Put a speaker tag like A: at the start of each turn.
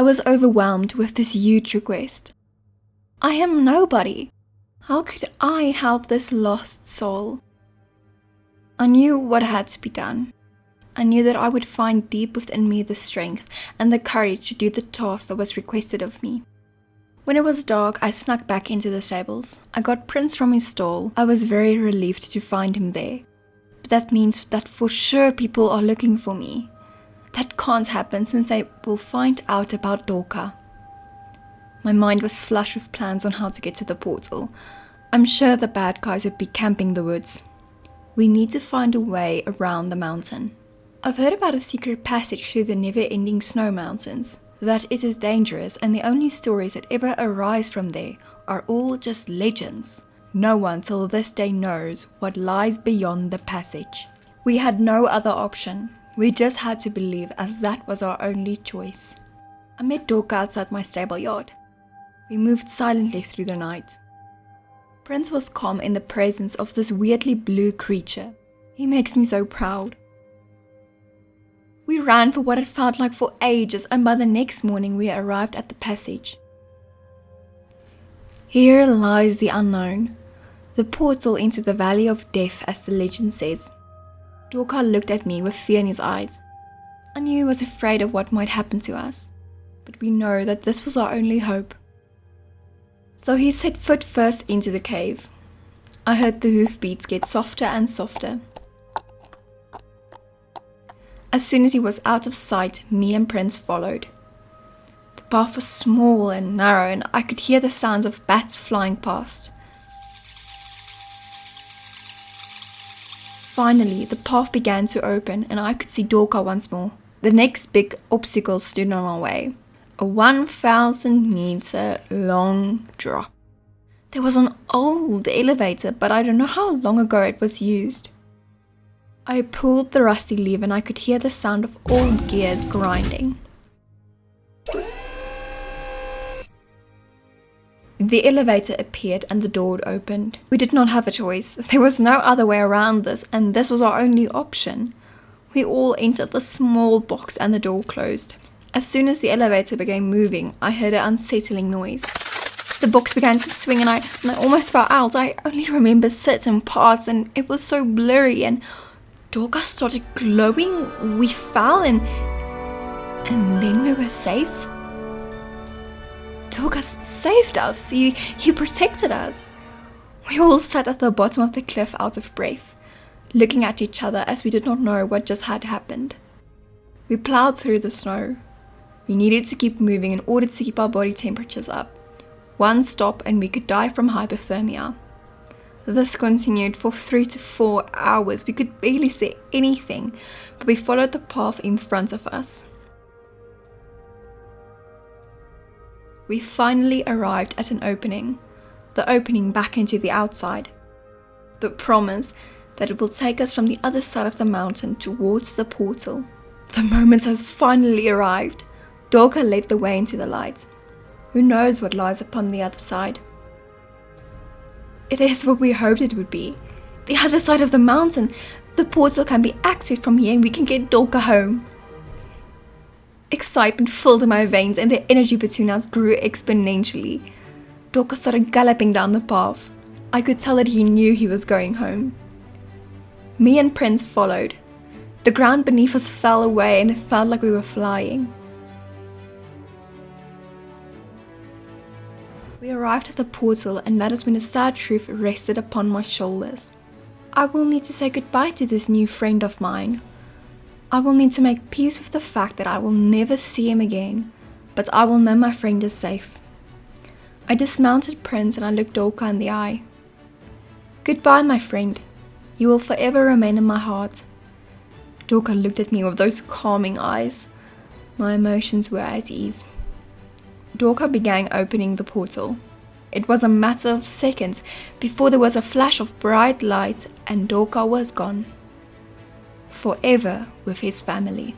A: I was overwhelmed with this huge request. I am nobody. How could I help this lost soul? I knew what had to be done. I knew that I would find deep within me the strength and the courage to do the task that was requested of me. When it was dark, I snuck back into the stables. I got Prince from his stall. I was very relieved to find him there. But that means that for sure people are looking for me. That can't happen since they will find out about Dorka. My mind was flush with plans on how to get to the portal. I'm sure the bad guys would be camping the woods. We need to find a way around the mountain. I've heard about a secret passage through the never-ending snow mountains. That it is dangerous, and the only stories that ever arise from there are all just legends. No one till this day knows what lies beyond the passage. We had no other option. We just had to believe, as that was our only choice. I met Dorka outside my stable yard. We moved silently through the night. Prince was calm in the presence of this weirdly blue creature. He makes me so proud. We ran for what it felt like for ages, and by the next morning we arrived at the passage. Here lies the unknown, the portal into the Valley of Death, as the legend says. Dorka looked at me with fear in his eyes. I knew he was afraid of what might happen to us, but we know that this was our only hope. So he set foot first into the cave. I heard the hoofbeats get softer and softer. As soon as he was out of sight, me and Prince followed. The path was small and narrow, and I could hear the sounds of bats flying past. Finally, the path began to open, and I could see Dorka once more. The next big obstacle stood on our way. A 1,000-meter long drop. There was an old elevator, but I don't know how long ago it was used. I pulled the rusty lever and I could hear the sound of old gears grinding. The elevator appeared and the door opened. We did not have a choice. There was no other way around this, and this was our only option. We all entered the small box and the door closed. As soon as the elevator began moving, I heard an unsettling noise. The box began to swing and I almost fell out. I only remember certain parts and it was so blurry, and Dorka started glowing. We fell and then we were safe. Dorka saved us. He protected us. We all sat at the bottom of the cliff out of breath, looking at each other as we did not know what just had happened. We plowed through the snow. We needed to keep moving in order to keep our body temperatures up. One stop and we could die from hypothermia. This continued for 3 to 4 hours. We could barely see anything, but we followed the path in front of us. We finally arrived at an opening, the opening back into the outside. The promise that it will take us from the other side of the mountain towards the portal. The moment has finally arrived. Dorka led the way into the light. Who knows what lies upon the other side? It is what we hoped it would be. The other side of the mountain. The portal can be accessed from here and we can get Dorka home. Excitement filled my veins and the energy between us grew exponentially. Dorka started galloping down the path. I could tell that he knew he was going home. Me and Prince followed. The ground beneath us fell away and it felt like we were flying. We arrived at the portal, and that is when a sad truth rested upon my shoulders. I will need to say goodbye to this new friend of mine. I will need to make peace with the fact that I will never see him again, but I will know my friend is safe. I dismounted Prince and I looked Dorka in the eye. Goodbye, my friend. You will forever remain in my heart. Dorka looked at me with those calming eyes. My emotions were at ease. Dorka began opening the portal. It was a matter of seconds before there was a flash of bright light and Dorka was gone. Forever with his family.